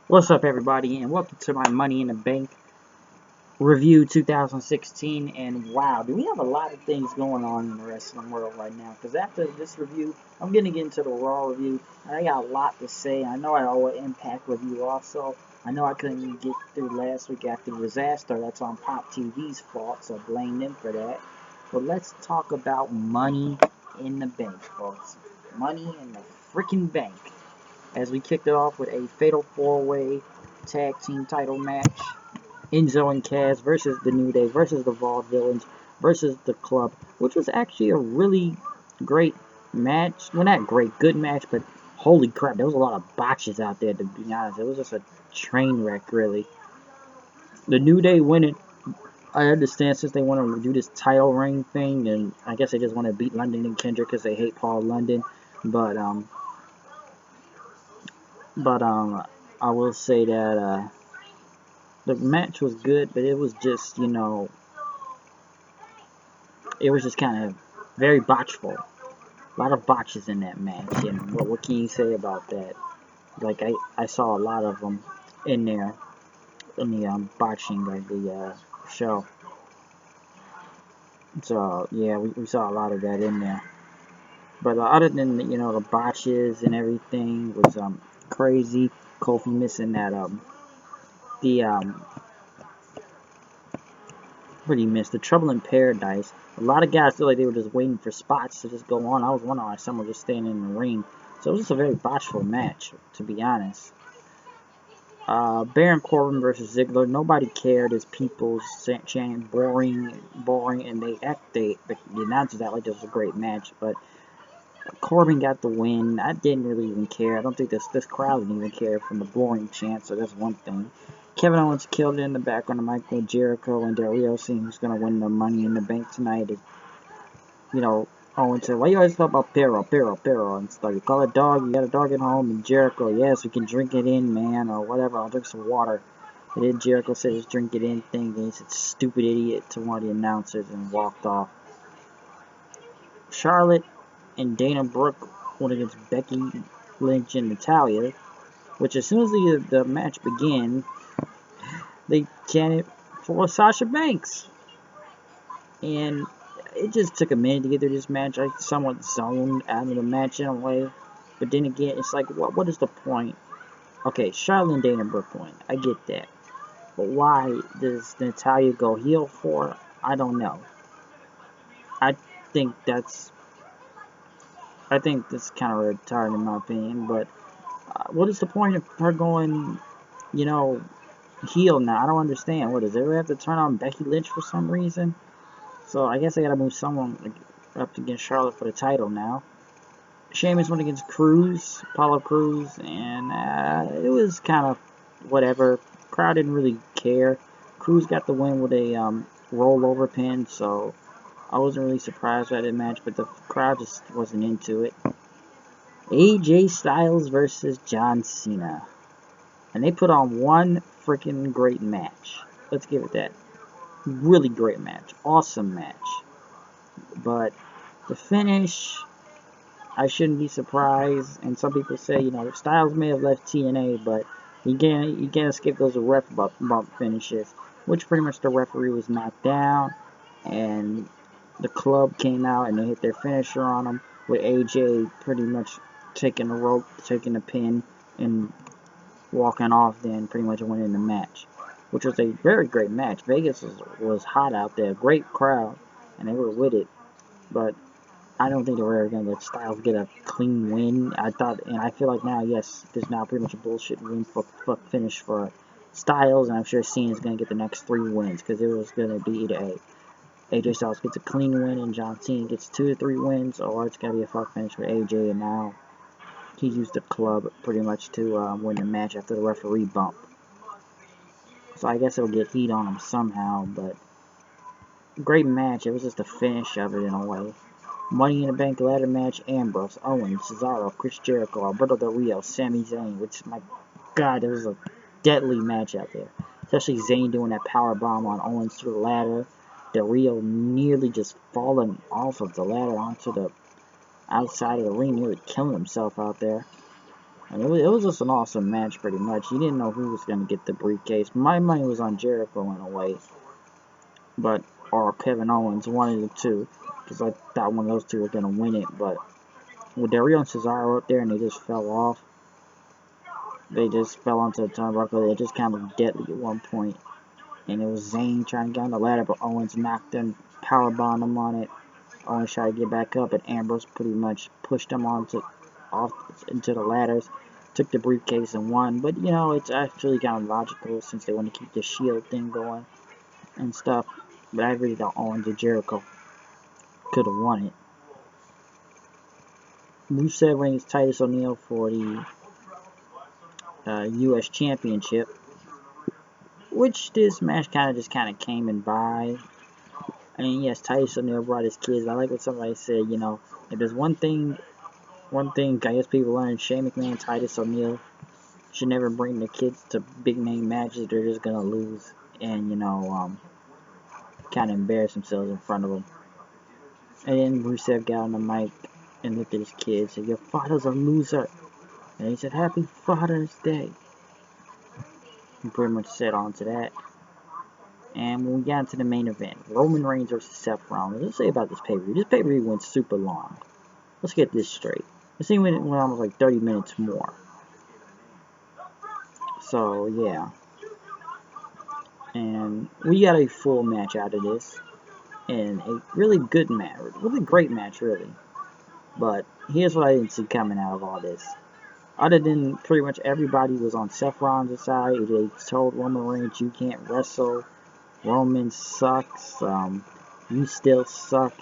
What's up, everybody, and welcome to my Money in the Bank review 2016. And wow, do we have a lot of things going on in the wrestling world right now? Because after this review, I'm going to get into the Raw review. I got a lot to say. I know I owe an Impact review also. I know I couldn't even get through last week after the disaster. That's on Pop TV's fault, so blame them for that. But let's talk about Money in the Bank, folks. Money in the freaking bank. As we kicked it off with a fatal 4-way tag team title match. Enzo and Cass versus the New Day versus the Vaudevillains versus the Club, which was actually a really great match. Well, not great, good match, but holy crap, there was a lot of botches out there, to be honest. It was just a train wreck, really. The New Day winning. I understand since they want to do this title ring thing, and I guess they just want to beat London and Kendrick because they hate Paul London. But I will say that the match was good, but it was just, it was just kind of very botchful. A lot of botches in that match, and what can you say about that? Like, I saw a lot of them in there, in the botching of the show. So, yeah, we saw a lot of that in there. But other than, the botches and everything was crazy. Kofi missing that, what he missed? The Trouble in Paradise. A lot of guys feel like they were just waiting for spots to just go on. I was wondering why some were just standing in the ring. So it was just a very botchful match, to be honest. Baron Corbin versus Ziggler. Nobody cared as people chanting boring, and the announcers act like this was a great match, but Corbin got the win. I didn't really even care. I don't think this crowd didn't even care from the boring chant, so that's one thing. Kevin Owens killed it in the background of Michael Jericho and Del Rio, seeing who's going to win the Money in the Bank tonight. Owens said, why you always talk about Pero? And stuff. You call a dog, you got a dog at home, and Jericho, yes, we can drink it in, man, or whatever, I'll drink some water. And then Jericho said his drink it in thing, and he said, stupid idiot, to one of the announcers, and walked off. Charlotte and Dana Brooke went against Becky Lynch and Natalya, which as soon as the match began, they chanted for Sasha Banks. And it just took a minute to get through this match. I somewhat zoned out of the match in a way. But then again, it's like, what is the point? Okay, Charlotte and Dana Brooke win. I get that. But why does Natalya go heel for? I don't know. I think that's kind of retarded in my opinion. But what is the point of her going, heel now? I don't understand. What, does everyone have to turn on Becky Lynch for some reason? So I guess I gotta move someone up against Charlotte for the title now. Sheamus went against Apollo Crews, and it was kind of whatever. Crowd didn't really care. Crews got the win with a rollover pin, so I wasn't really surprised by that match, but the crowd just wasn't into it. AJ Styles versus John Cena. And they put on one freaking great match. Let's give it that. Really great match. Awesome match. But the finish, I shouldn't be surprised. And some people say, Styles may have left TNA, but you can't skip those ref bump finishes. Which pretty much the referee was knocked down. And the Club came out and they hit their finisher on him. With AJ pretty much taking the rope, taking the pin, and walking off, then pretty much winning the match, which was a very great match. Vegas was hot out there, great crowd, and they were with it. But I don't think they were ever going to let Styles get a clean win. I feel like now, yes, there's now pretty much a bullshit win finish for Styles, and I'm sure Cena's going to get the next 3 wins, because it was going to be either AJ Styles gets a clean win and John Cena gets 2 to 3 wins, or it's going to be a fuck finish for AJ, and now he used the Club pretty much to win the match after the referee bump. So I guess it'll get heat on him somehow, but great match. It was just the finish of it in a way. Money in the Bank ladder match, Ambrose, Owens, Cesaro, Chris Jericho, Alberto Del Rio, Sami Zayn, which, my God, there was a deadly match out there. Especially Zayn doing that power bomb on Owens through the ladder. Del Rio nearly just falling off of the ladder onto the outside of the ring, nearly killing himself out there. And it was just an awesome match, pretty much. You didn't know who was going to get the briefcase. My money was on Jericho in a way, but or Kevin Owens, one of the two, because I thought one of those two were going to win it. But with Del Rio and Cesaro up there, and they just fell off. They just fell onto the turnbuckle. They just kind of deadly at one point. And it was Zayn trying to get on the ladder, but Owens knocked him, powerbombed him on it. Owens tried to get back up, but Ambrose pretty much pushed him off into the ladders, took the briefcase and won. But you know, it's actually kind of logical since they want to keep the Shield thing going and stuff. But I really thought Owens or Jericho could have won it. Rusev Reigns Titus O'Neil for the U.S. Championship, which this match kind of came and by. I mean, yes, Titus O'Neil brought his kids. I like what somebody said, you know, if there's one thing I guess people learn, Shane McMahon, Titus O'Neil should never bring their kids to big name matches. They're just going to lose and, you know, kind of embarrass themselves in front of them. And then Rusev got on the mic and looked at his kids and said, your father's a loser. And he said, Happy Father's Day. He pretty much said on to that. And when we got into the main event, Roman Reigns versus Seth Rollins. Let's say about this pay-per-view. This pay-per-view went super long. Let's get this straight. This thing went almost like 30 minutes more. So, yeah. And we got a full match out of this. And a really good match. Really great match, really. But here's what I didn't see coming out of all this. Other than pretty much everybody was on Seth Rollins' side. They told Roman Reigns, you can't wrestle. Roman sucks. You still suck.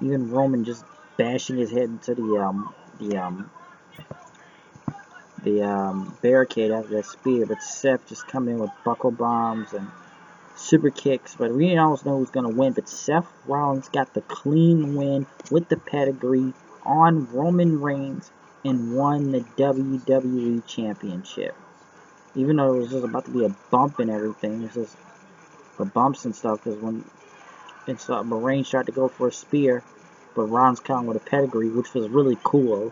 Even Roman just bashing his head into the barricade after that spear. But Seth just coming in with buckle bombs and super kicks. But we didn't almost know who's gonna win. But Seth Rollins got the clean win with the pedigree on Roman Reigns and won the WWE Championship. Even though it was just about to be a bump and everything, it was just the bumps and stuff, because when Reigns tried to go for a spear, but Rollins caught him with a pedigree, which was really cool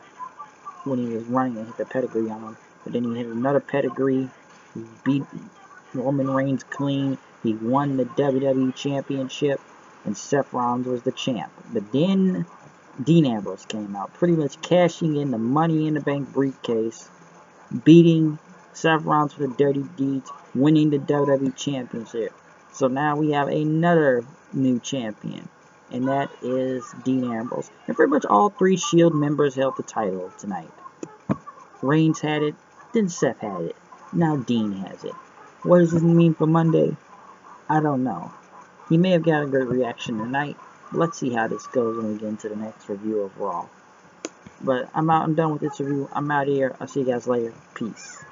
when he was running and hit the pedigree on him. But then he hit another pedigree, he beat Roman Reigns clean, he won the WWE Championship, and Seth Rollins was the champ. But then Dean Ambrose came out, pretty much cashing in the Money in the Bank briefcase, beating Seth Rollins for the Dirty Deeds, winning the WWE Championship. So now we have another new champion, and that is Dean Ambrose. And pretty much all three Shield members held the title tonight. Reigns had it, then Seth had it. Now Dean has it. What does this mean for Monday? I don't know. He may have got a great reaction tonight. Let's see how this goes when we get into the next review of Raw. But I'm done with this review. I'm out of here. I'll see you guys later. Peace.